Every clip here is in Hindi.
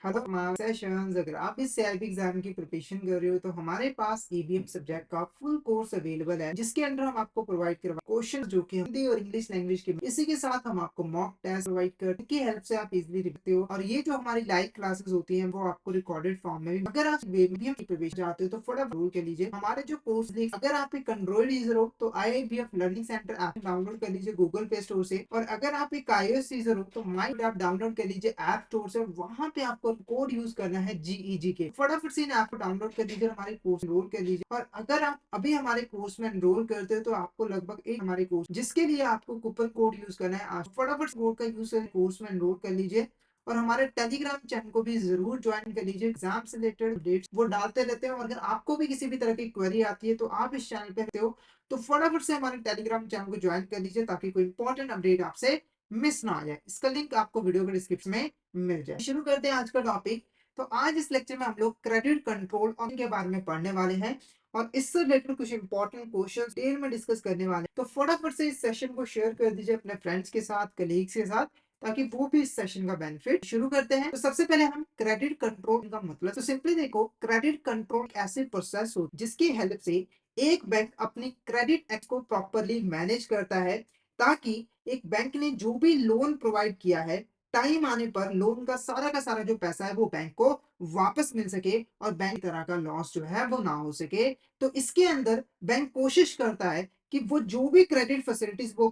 Hello sessions. अगर आप इस सीआईबी एग्जाम की प्रिपरेशन कर रहे हो तो हमारे पास ईबीएम सब्जेक्ट का फुल कोर्स अवेलेबल है, जिसके अंदर हम आपको प्रोवाइड करवा क्वेश्चन जो कि हिंदी और इंग्लिश लैंग्वेज के, इसी के साथ हम आपको मॉक टेस्ट प्रोवाइड करते हैं, की हेल्प से आप इजीली लिखते हो। और ये जो हमारी लाइव क्लासेस होती हैं वो आपको रिकॉर्डेड फॉर्म में भी, अगर आप ईबीएम की प्रिपरेशन चाहते हो तो फटाफट रूल कर लीजिए हमारे जो कोर्स देख। अगर आप एक एंड्रॉइड यूजर हो तो IIBF learning centre app download कर लीजिए गूगल प्ले स्टोर से, और अगर आप एक iOS यूजर हो तो माई ऐप डाउनलोड कर लीजिए ऐप स्टोर से। वहां पे आपको कोड यूज करना है जीईजी के। फटाफट से इन ऐप को डाउनलोड कर लीजिए, हमारे कोर्स एनरोल कर लीजिए। और अगर आप अभी हमारे कोर्स में एनरोल करते हो तो आपको लगभग एक हमारे कोर्स जिसके लिए आपको कूपन कोड यूज करना है, आज फटाफट कोड का यूज कर कोर्स में एनरोल कर लीजिए। और हमारे टेलीग्राम चैनल को भी जरूर ज्वाइन कर लीजिए, एग्जाम से रिलेटेड अपडेट्स वो डालते रहते हैं। और अगर आपको भी किसी भी तरह की क्वेरी आती है तो आप इस चैनल पे रहते हो तो फटाफट से हमारे टेलीग्राम चैनल को ज्वाइन कर लीजिए, ताकि कोई इंपॉर्टेंट अपडेट आपसे मिस ना आ जाए। इसका लिंक आपको वीडियो के डिस्क्रिप्शन में मिल जाए। शुरू करते हैं आज का टॉपिक। तो आज इस लेक्चर में हम लोग क्रेडिट कंट्रोल और के बारे में पढ़ने वाले हैं, और इससे रिलेटेड कुछ इंपॉर्टेंट क्वेश्चंस डिटेल में डिस्कस करने वाले हैं। तो फटाफट से इस सेशन को शेयर कर दीजिए अपने फ्रेंड्स के साथ, कलीग्स के साथ, ताकि वो भी इस सेशन का बेनिफिट। शुरू करते हैं। तो सबसे पहले हम क्रेडिट कंट्रोल का मतलब तो सिंपली देखो, क्रेडिट कंट्रोल ऐसी प्रोसेस हो जिसकी हेल्प से एक बैंक अपनी क्रेडिट एक्ट को प्रॉपरली मैनेज करता है, ताकि एक बैंक ने जो भी लोन प्रोवाइड किया है टाइम आने पर लोन का सारा जो पैसा है वो बैंक को वापस मिल सके, और बैंक तरह का लॉस जो है वो ना हो सके। तो इसके अंदर बैंक कोशिश करता है कि वो जो भी क्रेडिट फैसिलिटीज वो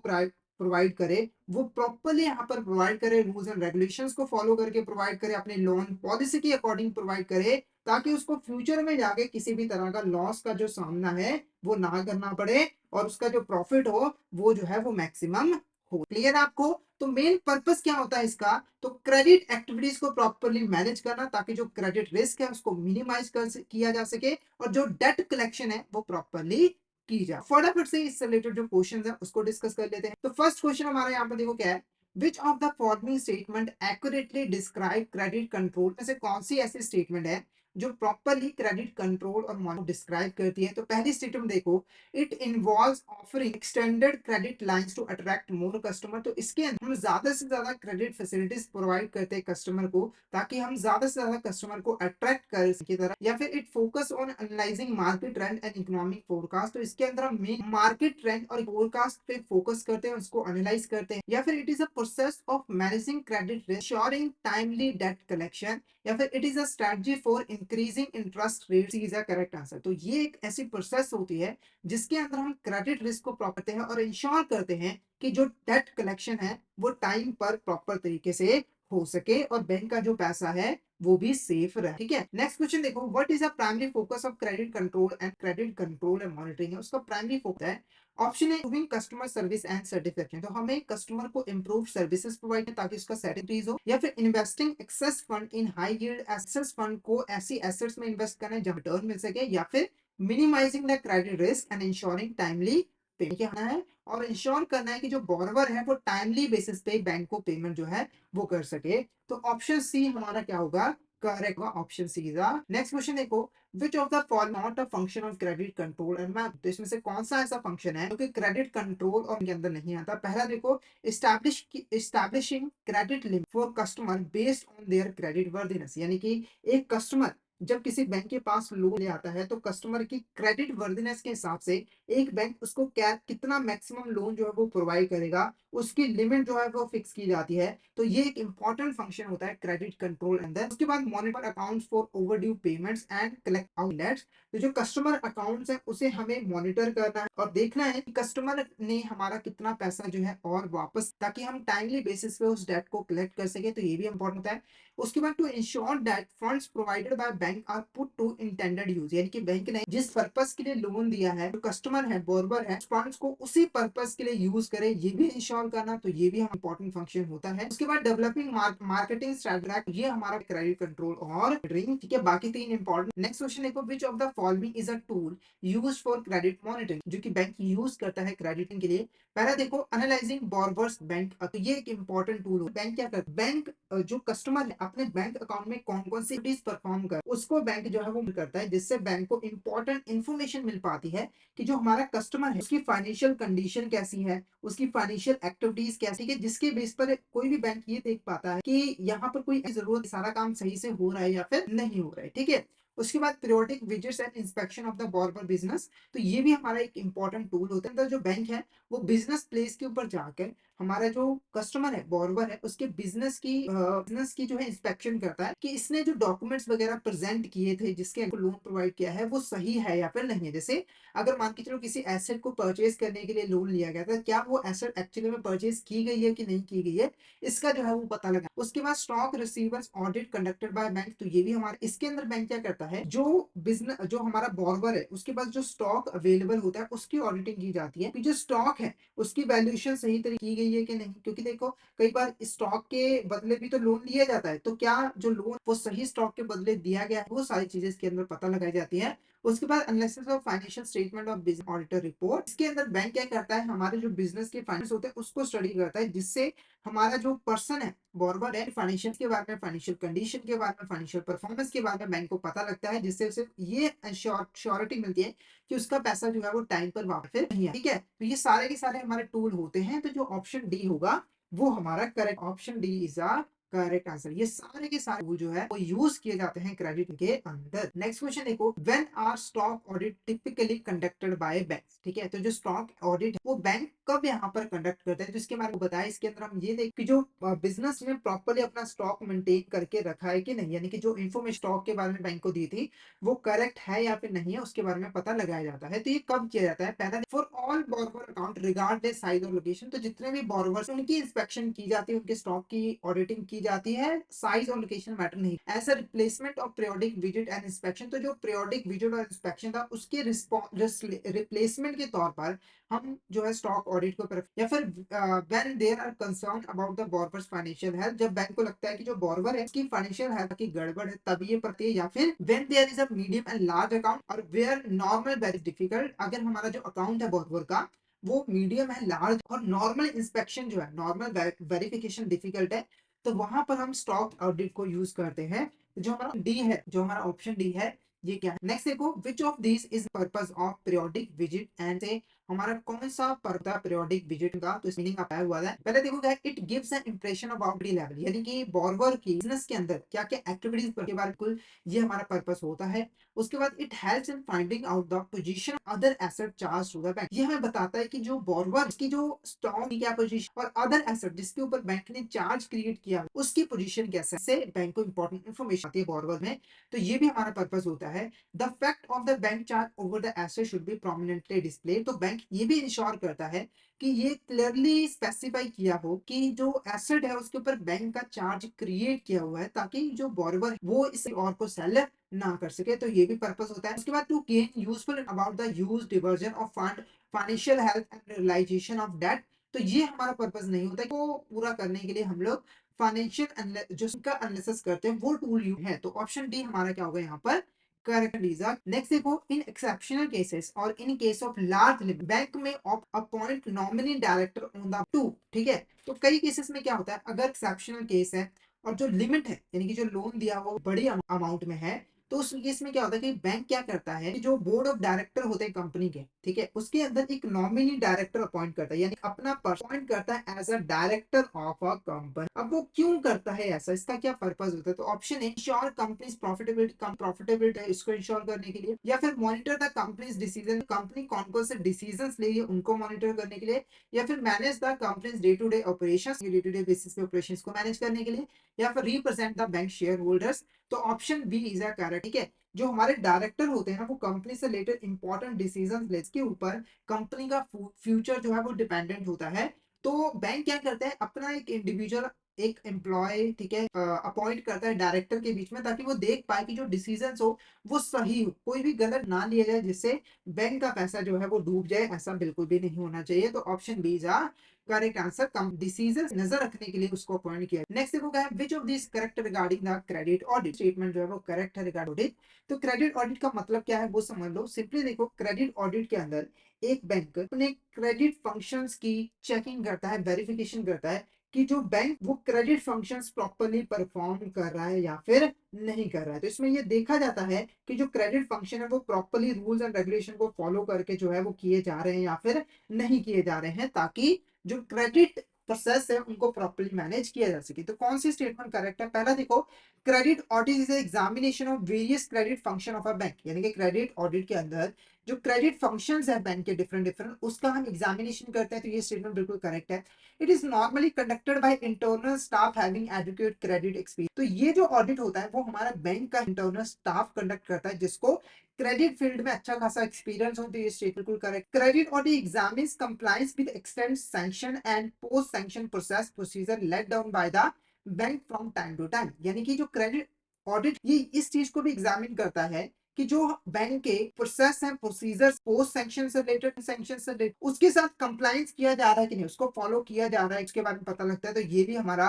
प्रोवाइड करे वो प्रॉपरली यहाँ पर प्रोवाइड करे, रूल्स एंड रेगुलेशंस को फॉलो करके प्रोवाइड करे, अपने लोन पॉलिसी के अकॉर्डिंग प्रोवाइड करे, ताकि उसको फ्यूचर में जाके किसी भी तरह का लॉस का जो सामना है वो ना करना पड़े, और उसका जो प्रॉफिट हो वो जो है वो मैक्सिमम हो। क्लियर है आपको? तो मेन पर्पस क्या होता है इसका? तो क्रेडिट एक्टिविटीज को प्रॉपरली मैनेज करना, ताकि जो क्रेडिट रिस्क है उसको मिनिमाइज किया जा सके, और जो डेट कलेक्शन है वो प्रॉपरली की जाए। फटाफट से इससे रिलेटेड जो क्वेश्चन है उसको डिस्कस कर लेते हैं। तो फर्स्ट क्वेश्चन हमारा यहाँ पर देखो क्या है, which of the following statement accurately describe credit control? में से कौन सी ऐसी स्टेटमेंट है जो प्रॉपरली क्रेडिट कंट्रोल और मॉनिटरिंग डिस्क्राइब करती है? तो पहली स्टेटमेंट देखो, it involves offering extended credit lines to attract more customer. तो इसके अंदर हम ज्यादा से ज्यादा क्रेडिट फैसिलिटीज प्रोवाइड करते हैं कस्टमर को, ताकि हम ज्यादा से ज्यादा कस्टमर को अट्रैक्ट कर सके तरह। या फिर it focus on analysing market trend and economic forecast. तो इसके अंदर हम मेन मार्केट ट्रेंड और फोरकास्ट पे फोकस करते हैं, उसको एनालाइज करते हैं। या फिर it is a process of managing credit risk, ensuring timely debt collection. या फिर it is a strategy for increasing interest rate. Is a correct answer. तो ये एक ऐसी प्रोसेस होती है जिसके अंदर हम क्रेडिट रिस्क को प्रॉपर करते हैं और इंश्योर करते हैं कि जो डेट कलेक्शन है वो टाइम पर प्रॉपर तरीके से हो सके, और बैंक का जो पैसा है वो भी सेफ रहे। ठीक है, नेक्स्ट क्वेश्चन देखो, what is the primary focus of credit control and credit control and monitoring? है उसका प्राइमरी फोकस है, ऑप्शन है improving customer service and satisfaction. तो हमें कस्टमर को इम्प्रूव सर्विसेज प्रोवाइड करें ताकि उसका सेटिस्फैक्शन हो। या फिर investing excess fund in high yield assets, fund को ऐसी एसेट्स में इन्वेस्ट करें जहां रिटर्न मिल सके। या फिर minimising the credit risk and ensuring timely payment करना है, और इंश्योर करना है कि जो बोरोवर है वो टाइमली बेसिस पे बैंक को पेमेंट जो है वो कर सके। तो ऑप्शन सी हमारा क्या होगा? करेक्ट होगा, option C is next question देखो, which of the following not a function of credit control and map? तो इसमें से कौन सा ऐसा फंक्शन है जो कि क्रेडिट कंट्रोल और के अंदर नहीं आता? पहला देखो, establishing credit limit for customer based on their credit worthiness. यानी कि एक कस्टमर जब किसी बैंक के पास लोन ले आता है तो कस्टमर की क्रेडिट वर्दीनेस के हिसाब से एक बैंक उसको क्या कितना मैक्सिमम लोन जो है वो प्रोवाइड करेगा, उसकी लिमिट जो है वो फिक्स की जाती है। तो ये एक इंपॉर्टेंट फंक्शन होता है क्रेडिट कंट्रोल अंदर। उसके बाद monitor accounts for overdue payments and collect outlets. तो जो कस्टमर अकाउंट्स है उसे हमें मॉनिटर करना है और देखना है कि कस्टमर ने हमारा कितना पैसा जो है और वापस, ताकि हम टाइमली बेसिस पे उस डेट को कलेक्ट कर सके। तो ये भी इंपॉर्टेंट है। उसके बाद to ensure that funds provided by bank are put to intended use. यानी कि बैंक ने जिस पर्पस के लिए लोन दिया है, जो कस्टमर है बोरबर है, फंड्स को उसी पर्पस के लिए यूज करे, ये भी इंश्योर करना। तो ये भी हम इंपॉर्टेंट फंक्शन होता है। उसके बाद डेवलपिंग मार्केटिंग स्ट्रेटजी, ये हमारा क्रेडिट कंट्रोल और ड्रिंक। ठीक है, बाकी तीन इंपॉर्टेंट। नेक्स्ट क्वेश्चन देखो, which of the following is a tool used for credit monitoring? जो कि बैंक यूज करता है क्रेडिटिंग के लिए। पहला देखो, एनालाइजिंग बोरबर्स बैंक। तो ये एक इंपॉर्टेंट टूल है। बैंक क्या करता है? बैंक जो कस्टमर अपने बैंक अकाउंट में कौन कौन सी एक्टिविटीज परफॉर्म कर उसको बैंक जो है वो करता है, जिससे बैंक को इंपॉर्टेंट इन्फॉर्मेशन मिल पाती है कि जो हमारा कस्टमर है उसकी फाइनेंशियल कंडीशन कैसी है, उसकी फाइनेंशियल एक्टिविटीज कैसी है, जिसके बेस पर कोई भी बैंक ये देख पाता है कि यहाँ पर कोई जरूरत सारा काम सही से हो रहा है या फिर नहीं हो रहा है। ठीक है। उसके बाद periodic visits and inspection of the borrower business, तो ये भी हमारा एक इंपॉर्टेंट टूल होता है। अंदर जो बैंक है वो बिजनेस प्लेस के ऊपर जाकर हमारा जो कस्टमर है, बॉर्बर है, उसके बिजनेस की जो है इंस्पेक्शन करता है कि इसने जो डॉक्यूमेंट्स वगैरह प्रेजेंट किए थे जिसके लोन प्रोवाइड किया है वो सही है या फिर नहीं है। जैसे अगर मान के चलो किसी एसेट को परचेज करने के लिए लोन लिया गया था, क्या वो एसेट एक्चुअली में परचेज की गई है कि नहीं की गई है, इसका जो है वो पता लगा। उसके बाद stock receivers audit conducted by bank, तो ये भी हमारे इसके अंदर बैंक क्या करता है, जो बिजनेस जो हमारा बॉर्बर है उसके पास जो स्टॉक अवेलेबल होता है उसकी ऑडिटिंग की जाती है कि जो स्टॉक है उसकी वैल्यूएशन सही तरीके की गई है कि नहीं। क्योंकि देखो कई बार स्टॉक के बदले भी तो लोन लिया जाता है, तो क्या जो लोन वो सही स्टॉक के बदले दिया गया है, वो सारी चीजें इसके अंदर पता लगाई जाती है। उसके बाद analysis of financial statement of business auditor report, इसके अंदर बैंक क्या करता है, हमारे जो बिजनेस के फाइनेंस होते हैं उसको स्टडी करता है, जिससे हमारा जो पर्सन है, बॉर्बर है, फाइनेंशियल के बारे में, फाइनेंशियल कंडीशन के बारे में, फाइनेंशियल परफॉर्मेंस के बारे में बैंक को पता लगता है, जिससे उसे ये श्योरिटी मिलती है कि उसका पैसा जो है वो टाइम पर वापस नहीं है। ठीक है। तो ये सारे के सारे हमारे टूल होते हैं। तो जो ऑप्शन डी होगा वो हमारा correct, option D is a correct answer. ये सारे के सारे वो जो है वो यूज किए जाते हैं क्रेडिट के अंदर। नेक्स्ट क्वेश्चन देखो, when are stock audit typically conducted by banks. ठीक है। तो जो स्टॉक ऑडिट वो बैंक कब यहाँ पर कंडक्ट करते हैं, तो इसके बारे में बताया। इसके अंदर हम ये देख कि जो बिजनेस ने प्रॉपर्ली अपना स्टॉक मेंटेन करके रखा है कि नहीं, यानी कि जो इन्फॉर्मेशन स्टॉक के बारे में बैंक को दी थी वो करेक्ट है या फिर नहीं है, उसके बारे में पता लगाया जाता है। तो ये कब किया जाता है, पहला, for all borrower account regardless size और लोकेशन, तो जितने भी बॉर्बर्स उनकी इंस्पेक्शन की जाती है, उनके स्टॉक की ऑडिटिंग की जाती है, साइज और लोकेशन मैटर नहीं। ऐसा replacement of periodic visit and inspection, तो जो पीरियोडिक विजिट और इंस्पेक्शन था उसके रिप्लेसमेंट के तौर पर हम जो है स्टॉक ऑडिट को या फिर when there are concern about the borrowers financial health, जब बैंक को लगता है कि जो बॉर्बर है उसकी फाइनेंशियल हेल्थ की गड़बड़ है तब ये पड़ती है। या फिर when there is a medium and large account और वेयर नॉर्मल वेरी डिफिकल्ट, अगर हमारा जो अकाउंट है बॉर्बर का वो मीडियम है, लार्ज और नॉर्मल इंस्पेक्शन जो है, नॉर्मल वेरिफिकेशन डिफिकल्ट है, तो वहां पर हम स्टॉक ऑडिट को यूज करते हैं। जो हमारा डी है, जो हमारा ऑप्शन डी है, ये क्या है। नेक्स्ट देखो, which of this is purpose of periodic visit and से हमारा कौन सा पर्दा पीरियोडिक विजिट का, तो इस मीनिंग बताया हुआ है। पहले देखो क्या है, it gives an impression about D level, यानी कि बॉर्बर की बिजनेस के अंदर क्या क्या एक्टिविटीज के बारे में कुल ये हमारा पर्पस होता है। उसके बाद it helps in finding out the position other asset charge to the bank, ये हमें बताता है कि जो बॉर्बर की जो स्टॉक की क्या पोजीशन और अदर एसेट जिसके ऊपर बैंक ने चार्ज क्रिएट किया उसकी पोजीशन कैसे से बैंक को इंपॉर्टेंट इन्फॉर्मेशन आती है बॉर्बर में। तो ये भी हमारा पर्पस होता है। The fact of the bank charge over the asset should be prominently display, तो बैंक ये भी इंश्योर करता है कि ये क्लियरली स्पेसिफाई किया हो कि जो एसेट है उसके ऊपर बैंक का चार्ज क्रिएट किया हुआ है, ताकि जो बॉर्बर वो इसे और को सेल ना कर सके। तो ये भी पर्पस होता है। उसके बाद to gain useful about the use diversion of fund financial health and realisation of debt, तो ये हमारा पर्पस नहीं होता है। को पूरा करने के लिए हम लोग फाइनेंशियल जो का एनालिसिस करते हैं वो टूल यूज है। तो ऑप्शन डी हमारा क्या होगा यहाँ पर करेक्ट लीजा। नेक्स्ट देखो, इन एक्सेप्शनल केसेस और in case of large limit bank में appoint nominee director on the to. ठीक है। तो कई केसेस में क्या होता है, अगर एक्सेप्शनल केस है और जो लिमिट है यानी कि जो लोन दिया वो बड़ी अमाउंट में है, तो उस केस में क्या होता है कि बैंक क्या करता है कि जो बोर्ड ऑफ डायरेक्टर होते हैं कंपनी के, ठीक है, उसके अंदर एक नॉमिनी डायरेक्टर अपॉइंट करता है, यानी अपना अपॉइंट करता है as a director of a company. अब वो क्यों करता है ऐसा, इसका क्या पर्पस होता है, तो ऑप्शन है इंश्योर कंपनीज प्रॉफिटेबिलिटी है इसको इंश्योर करने के लिए, या फिर monitor the companies decision, company कौन कौन से डिसीजन ले रही है उनको मॉनिटर करने के लिए, या फिर manage the companies day to day operation, day to day basis पे ऑपरेशन को मैनेज करने के लिए, या फिर represent the bank share holders. तो option B is a correct. ठीक है। जो हमारे डायरेक्टर होते हैं ना वो कंपनी से रिलेटेड इंपॉर्टेंट डिसीजन ले, इसके ऊपर कंपनी का फ्यूचर जो है वो डिपेंडेंट होता है। तो बैंक क्या करता है, अपना एक इंडिविजुअल एक एम्प्लॉय, ठीक है, अपॉइंट करता है डायरेक्टर के बीच में, ताकि वो देख पाए कि जो डिसीजन हो वो सही हो, कोई भी गलत ना लिया जाए जिससे बैंक का पैसा जो है वो डूब जाए, ऐसा बिल्कुल भी नहीं होना चाहिए। तो ऑप्शन बी जा करेक्ट आंसर, कम डिसीजन नजर रखने के लिए उसको अपॉइंट किया। नेक्स्ट देखो क्या है, which of this correct regarding the credit audit, statement जो है वो करेक्ट है रिगार्डिंग ऑडिट। तो क्रेडिट ऑडिट का मतलब क्या है वो समझ लो। सिंपली देखो, क्रेडिट ऑडिट के अंदर एक बैंक अपने क्रेडिट फंक्शंस की चेकिंग करता है, वेरिफिकेशन करता है कि जो बैंक वो क्रेडिट फंक्शंस प्रॉपर्ली परफॉर्म कर रहा है या फिर नहीं कर रहा है। तो इसमें ये देखा जाता है कि जो क्रेडिट फंक्शन है वो प्रॉपर्ली रूल्स एंड रेगुलेशन को फॉलो करके जो है वो किए जा रहे हैं या फिर नहीं किए जा रहे हैं, ताकि जो क्रेडिट प्रोसेस है उनको प्रॉपर्ली मैनेज किया जा सके। तो कौन सी स्टेटमेंट करेक्ट है? पहला देखो, credit audit is examination of various credit function of a bank, यानी कि क्रेडिट ऑडिट के अंदर जो क्रेडिट फंक्शंस है बैंक के डिफरेंट डिफरेंट, उसका हम एग्जामिनेशन करते हैं। तो ये स्टेटमेंट बिल्कुल करेक्ट है। It is normally conducted by internal staff having adequate credit experience. तो ये जो ऑडिट होता है वो हमारा बैंक का इंटरनल स्टाफ कंडक्ट करता है, जिसको क्रेडिट फील्ड में अच्छा खासा एक्सपीरियंस हो। तो ये स्टेटमेंट बिल्कुल correct. Credit audit examines compliance with extend sanction and post sanction process procedure let down by the bank from time to time, यानी कि जो क्रेडिट ऑडिट ये इस चीज को भी एग्जामिन करता है कि जो बैंक के प्रोसेस है, प्रोसीजर्स पोस्ट सैंक्शन से रिलेटेड, सैंक्शन से रिलेटेड, उसके साथ कंप्लायंस किया जा रहा है कि नहीं, उसको फॉलो किया जा रहा है, इसके बारे में पता लगता है। तो ये भी हमारा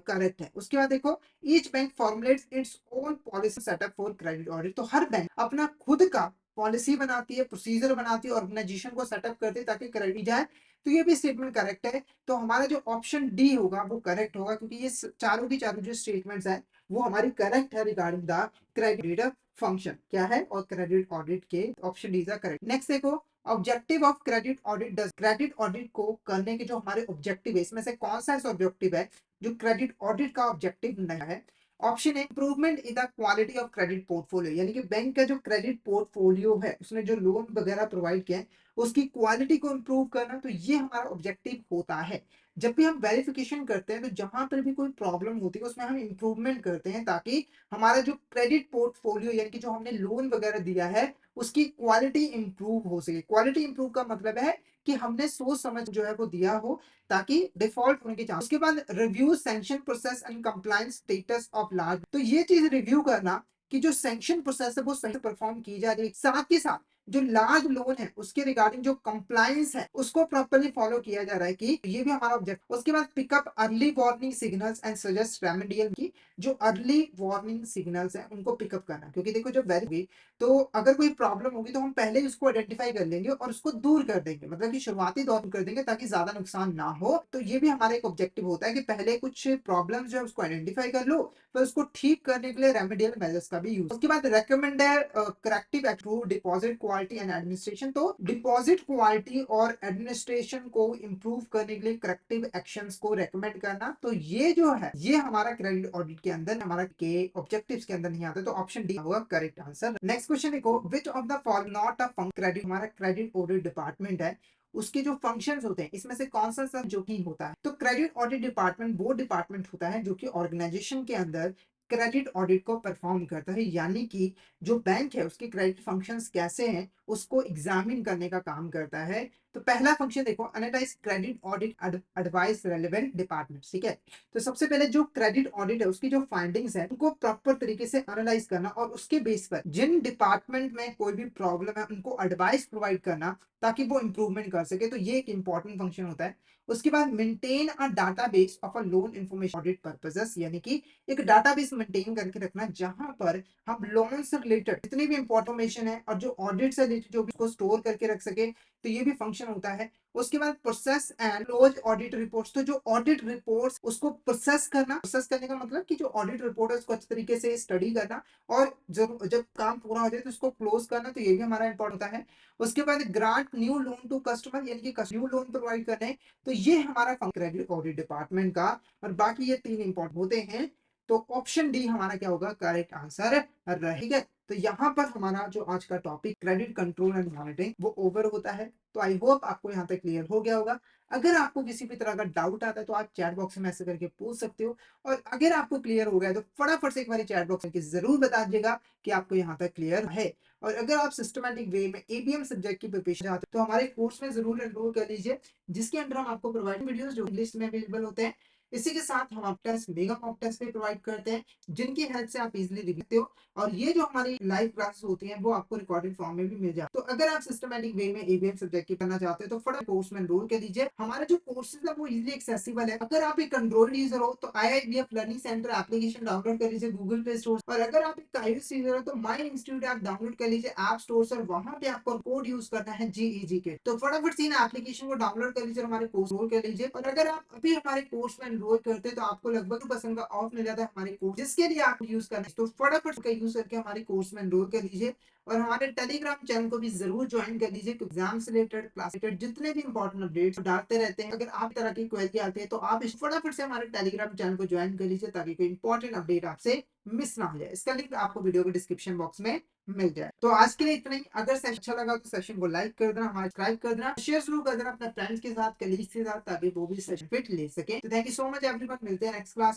करेक्ट है। उसके बाद देखो, each bank formulates its own policy setup for credit audit. तो हर बैंक अपना खुद का पॉलिसी बनाती है, प्रोसीजर बनाती है, ऑर्गेनाइजेशन को सेटअप करती है ताकि क्रेडिट जाए। तो ये भी स्टेटमेंट करेक्ट है। तो हमारा जो ऑप्शन डी होगा वो करेक्ट होगा, क्योंकि ये चारों की चारों जो स्टेटमेंट्स है वो हमारी करेक्ट है रिगार्डिंग द क्रेडिट फंक्शन क्या है, और क्रेडिट ऑडिट के option D is correct. Next देखो, objective of credit audit does. Credit audit को करने के जो हमारे ऑब्जेक्टिव है, इसमें से कौन सा ऐसा ऑब्जेक्टिव है जो क्रेडिट ऑडिट का ऑब्जेक्टिव नहीं है? Option A, improvement in the quality of credit portfolio, यानी कि बैंक का जो क्रेडिट पोर्टफोलियो है, उसने जो लोन वगैरह प्रोवाइड किया है उसकी क्वालिटी को इंप्रूव करना। तो ये हमारा ऑब्जेक्टिव होता है। जब भी हम वेरिफिकेशन करते हैं तो जहां पर भी कोई प्रॉब्लम होती है उसमें हम इंप्रूवमेंट करते हैं, ताकि हमारा जो क्रेडिट पोर्टफोलियो यानी कि जो हमने लोन वगैरह दिया है उसकी क्वालिटी इंप्रूव हो सके। क्वालिटी इंप्रूव का मतलब है कि हमने सोच समझ जो है वो दिया हो, ताकि डिफॉल्ट होने के चांस। उसके बाद review sanction process and compliance status of large. तो ये चीज रिव्यू करना कि जो सैंक्शन प्रोसेस है वो सही परफॉर्म की जा रही है, साथ ही साथ जो लार्ज लोन है उसके रिगार्डिंग जो कंप्लायंस है उसको प्रॉपर्ली फॉलो किया जा रहा है, कि ये भी हमारा ऑब्जेक्ट। उसके बाद pickup early warning signals and suggest remedial की जो अर्ली वार्निंग सिग्नल्स हैं उनको पिकअप करना, क्योंकि देखो जब वेरी तो अगर कोई प्रॉब्लम होगी तो हम पहले ही उसको आइडेंटिफाई कर लेंगे और उसको दूर कर देंगे, मतलब कि शुरुआती दौर में कर देंगे ताकि ज्यादा नुकसान ना हो। तो ये भी हमारा एक ऑब्जेक्टिव होता है कि पहले कुछ प्रॉब्लम जो है उसको आइडेंटिफाई कर लो, फिर उसको ठीक करने के लिए रेमेडियल मेजर्स का भी यूज। उसके बाद रेकमेंड है corrective act deposit quality and administration. तो डिपॉजिट क्वालिटी और एडमिनिस्ट्रेशन को इंप्रूव करने के लिए करेक्टिव एक्शंस को रेकमेंड करना। तो ये जो है ये हमारा क्रेडिट ऑडिट के अंदर हमारा के ऑब्जेक्टिव्स के अंदर नहीं आता। तो ऑप्शन डी होगा करेक्ट आंसर। नेक्स्ट क्वेश्चन देखो, which of the following not a credit. हमारा क्रेडिट ऑडिट डिपार्टमेंट है, उसके जो फंक्शंस होते हैं इसमें से कौन सा जो कि होता है? तो क्रेडिट ऑडिट डिपार्टमेंट वो डिपार्टमेंट होता है जो कि ऑर्गेनाइजेशन के अंदर क्रेडिट ऑडिट को परफॉर्म करता है, यानी कि जो बैंक है उसके क्रेडिट फंक्शंस कैसे हैं उसको एग्जामिन करने का काम करता है। तो पहला फंक्शन देखो, analyse credit audit advice relevant department. ठीक है, तो सबसे पहले जो क्रेडिट ऑडिट है उसकी जो फाइंडिंग्स है उनको प्रॉपर तरीके से एनालाइज करना और उसके बेस पर जिन डिपार्टमेंट में कोई भी प्रॉब्लम है उनको एडवाइस प्रोवाइड करना ताकि वो इंप्रूवमेंट कर सके। तो ये एक इंपॉर्टेंट फंक्शन होता है। उसके बाद maintain a database of a loan information audit purposes, यानी कि एक डाटाबेस मेंटेन करके रखना जहां पर हम लोन से रिलेटेड जितनी भी इंफॉर्मेशन है और जो ऑडिट से रिलेटेड जो भी उसको स्टोर करके रख सके। तो ये भी फंक्शन होता है। उसके बाद process and close audit reports. तो जो ऑडिट रिपोर्ट्स उसको प्रोसेस करना, प्रोसेस करने का मतलब कि जो ऑडिट रिपोर्ट है उसको अच्छे तरीके से स्टडी करना और जब जब काम पूरा हो जाए तो उसको क्लोज करना। तो ये भी हमारा इंपॉर्टेंट होता है। उसके बाद grant new loan to customer, यानी कि न्यू लोन प्रोवाइड करना है। तो ये हमारा क्रेडिट ऑडिट डिपार्टमेंट का, और बाकी ये तीन इंपॉर्टेंट होते हैं। तो ऑप्शन डी हमारा क्या होगा करेक्ट आंसर रहेगा। तो यहाँ पर हमारा जो आज का topic credit control and monitoring वो ओवर होता है। तो आई होप आपको यहाँ तक क्लियर हो गया होगा। अगर आपको किसी भी तरह का डाउट आता है तो आप चैट बॉक्स में मैसेज करके पूछ सकते हो, और अगर आपको क्लियर हो गया तो फटाफट से एक बार चैट बॉक्स में जरूर बता दीजिएगा कि आपको यहाँ तक क्लियर है। और अगर आप सिस्टमैटिक वे में एबीएम सब्जेक्ट की प्रिपरेशन चाहते हो तो हमारे कोर्स में जरूर एनरोल कर लीजिए, जिसके अंदर हम आपको प्रोवाइड वीडियोस जो इंग्लिश में अवेलेबल होते हैं। इसी के साथ हम आप टेस्ट मेगा मॉक टेस्ट भी प्रोवाइड करते हैं, जिनकी हेल्प से आप इजीली लिख सकते हो। और ये जो हमारी लाइव क्लासेस होती हैं वो आपको रिकॉर्डेड फॉर्म में भी मिल जाए। तो अगर आप सिस्टमैटिक वे में एबीएम सब्जेक्ट की करना चाहते हो तो फटाफट कोर्स में एनरोल कर लीजिए। हमारे जो कोर्सेज है वो इजीली एक्सेसिबल है। अगर आप एक एंड्रॉइड यूजर हो तो IIBF learning centre application download कर लीजिए गूगल प्ले स्टोर, और अगर आप एक आईएलटीएस यूजर हो तो माय इंस्टीट्यूट ऐप डाउनलोड कर लीजिए ऐप स्टोर से, और वहां पे आपको कोड यूज करना है जीईजी के। तो फटाफट से इन एप्लीकेशन को डाउनलोड कर लीजिए, हमारे कोर्स रोल कर लीजिए। और अगर आप अभी हमारे कोर्स में एनरोल करते हैं तो आपको लगभग 2% का ऑफ मिल जाता है हमारे कोर्स, जिसके लिए आप यूज करना है तो फटाफट का यूज करके हमारे कोर्स में एनरोल कर लीजिए। और हमारे टेलीग्राम चैनल को भी जरूर ज्वाइन कर लीजिए, क्योंकि एग्जाम से रिलेटेड, क्लास रिलेटेड जितने भी इंपॉर्टेंट अपडेट्स डालते रहते हैं। अगर आप तरह की क्वेरी आती है तो आप इस फटाफट से हमारे टेलीग्राम चैनल को ज्वाइन कर लीजिए, ताकि कोई इंपॉर्टेंट अपडेट आपसे मिस ना हो जाए। इसका लिंक आपको वीडियो के डिस्क्रिप्शन बॉक्स में मिल जाए। तो आज के लिए इतना ही। अगर सेशन अच्छा लगा तो सेशन को लाइक कर देना, हमारे सब्सक्राइब कर देना, शेयर जरूर कर देना अपने फ्रेंड्स के साथ, कलीग्स के साथ, ताकि वो भी सेशन फिट ले सके। तो thank you so much everyone, मिलते हैं नेक्स्ट क्लास।